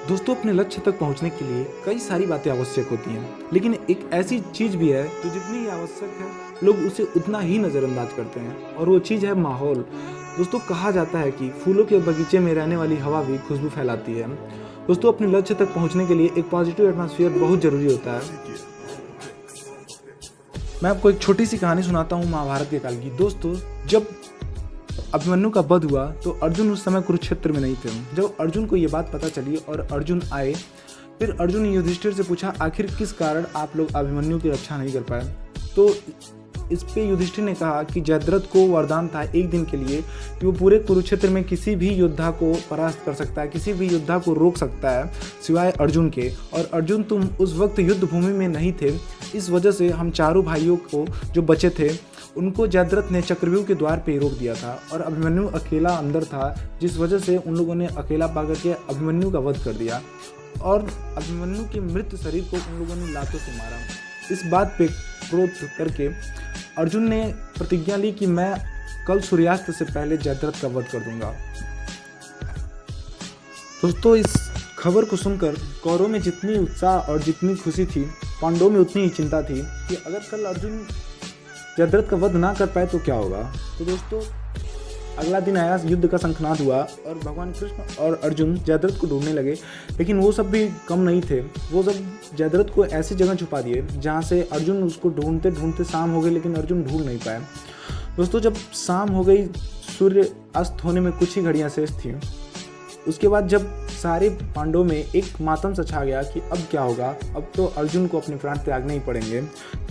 दोस्तों अपने लक्ष्य तक पहुंचने के लिए कई सारी बातें आवश्यक होती हैं, लेकिन एक ऐसी चीज़ भी है जो जितनी ही आवश्यक है लोग उसे उतना ही नज़रअंदाज करते हैं, और वो चीज़ है माहौल। दोस्तों कहा जाता है कि फूलों के बगीचे में रहने वाली हवा भी खुशबू फैलाती है। दोस्तों अपने लक्ष्य तक पहुंचने के लिए एक पॉजिटिव एटमॉस्फेयर बहुत ज़रूरी होता है। मैं आपको एक छोटी सी कहानी सुनाता हूँ महाभारत के काल की। दोस्तों जब अभिमन्यु का वध हुआ तो अर्जुन उस समय कुरुक्षेत्र में नहीं थे। जब अर्जुन को ये बात पता चली और अर्जुन आए, फिर अर्जुन ने युधिष्ठिर से पूछा आखिर किस कारण आप लोग अभिमन्यु की रक्षा नहीं कर पाए। तो इस पे युधिष्ठिर ने कहा कि जयद्रथ को वरदान था एक दिन के लिए कि वो पूरे कुरुक्षेत्र में किसी भी योद्धा को परास्त कर सकता है, किसी भी योद्धा को रोक सकता है सिवाय अर्जुन के। और अर्जुन तुम उस वक्त युद्ध भूमि में नहीं थे, इस वजह से हम चारों भाइयों को जो बचे थे उनको जयद्रथ ने चक्रव्यूह के द्वार पे रोक दिया था, और अभिमन्यु अकेला अंदर था, जिस वजह से उन लोगों ने अकेला पाकर के अभिमन्यु का वध कर दिया और अभिमन्यु के मृत शरीर को उन लोगों ने लातों से मारा। इस बात पे क्रोध करके अर्जुन ने प्रतिज्ञा ली कि मैं कल सूर्यास्त से पहले जयद्रथ का वध कर दूंगा। दोस्तों इस खबर को सुनकर कौरवों में जितनी उत्साह और जितनी खुशी थी, पांडवों में उतनी ही चिंता थी कि अगर कल अर्जुन जयद्रथ का वध ना कर पाए तो क्या होगा। तो दोस्तों अगला दिन आया, युद्ध का शंखनाद हुआ और भगवान कृष्ण और अर्जुन जयद्रथ को ढूंढने लगे, लेकिन वो सब भी कम नहीं थे। वो सब जयद्रथ को ऐसी जगह छुपा दिए जहाँ से अर्जुन उसको ढूंढते ढूंढते शाम हो गई, लेकिन अर्जुन ढूंढ नहीं पाए। दोस्तों जब शाम हो गई, सूर्य अस्त होने में कुछ ही घड़ियाँ शेष थी, उसके बाद जब सारे पांडवों में एक मातम सा छा गया कि अब क्या होगा, अब तो अर्जुन को अपने प्राण त्यागने ही पड़ेंगे,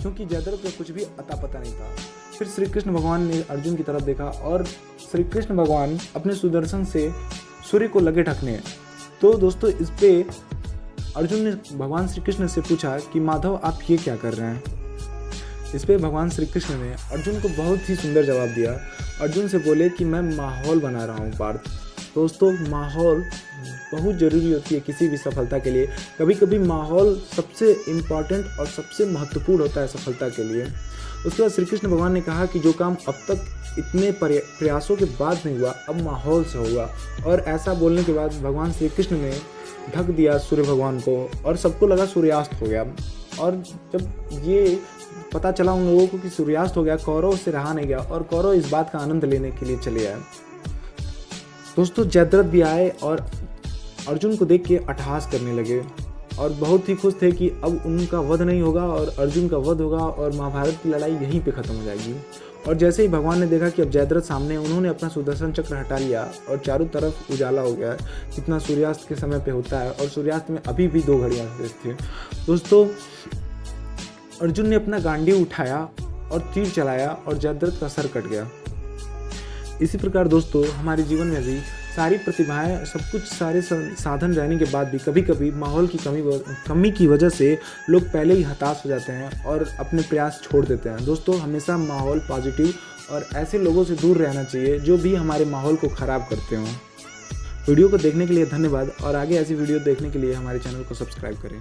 क्योंकि जयद्रथ का कुछ भी अता पता नहीं था। फिर श्री कृष्ण भगवान ने अर्जुन की तरफ देखा और श्री कृष्ण भगवान अपने सुदर्शन से सूर्य को लगे ढकने। तो दोस्तों इस पे अर्जुन ने भगवान श्री कृष्ण से पूछा कि माधव आप ये क्या कर रहे हैं। इस पे भगवान श्री कृष्ण ने अर्जुन को बहुत ही सुंदर जवाब दिया। अर्जुन से बोले कि मैं माहौल बना रहा हूँ पार्थ। दोस्तों माहौल बहुत ज़रूरी होती है किसी भी सफलता के लिए। कभी कभी माहौल सबसे इम्पॉर्टेंट और सबसे महत्वपूर्ण होता है सफलता के लिए। उसके बाद श्री कृष्ण भगवान ने कहा कि जो काम अब तक इतने प्रयासों के बाद नहीं हुआ, अब माहौल से होगा। और ऐसा बोलने के बाद भगवान श्री कृष्ण ने ढक दिया सूर्य भगवान को और सबको लगा सूर्यास्त हो गया। और जब ये पता चला उन लोगों को कि सूर्यास्त हो गया, कौरव उससे रहा नहीं गया और कौरव इस बात का आनंद लेने के लिए चले आए। दोस्तों जयद्रथ भी आए और अर्जुन को देख के अट्टहास करने लगे और बहुत ही खुश थे कि अब उनका वध नहीं होगा और अर्जुन का वध होगा और महाभारत की लड़ाई यहीं पे ख़त्म हो जाएगी। और जैसे ही भगवान ने देखा कि अब जयद्रथ सामने, उन्होंने अपना सुदर्शन चक्र हटा लिया और चारों तरफ उजाला हो गया, जितना सूर्यास्त के समय पे होता है। और सूर्यास्त में अभी भी 2 घड़ियाँ शेष थी। दोस्तों अर्जुन ने अपना गांडीव उठाया और तीर चलाया और जयद्रथ का सर कट गया। इसी प्रकार दोस्तों हमारे जीवन में भी सारी प्रतिभाएं, सब कुछ सारे साधन रहने के बाद भी कभी कभी माहौल की कमी की वजह से लोग पहले ही हताश हो जाते हैं और अपने प्रयास छोड़ देते हैं। दोस्तों हमेशा माहौल पॉजिटिव और ऐसे लोगों से दूर रहना चाहिए जो भी हमारे माहौल को ख़राब करते हों। वीडियो को देखने के लिए धन्यवाद और आगे ऐसी वीडियो देखने के लिए हमारे चैनल को सब्सक्राइब करें।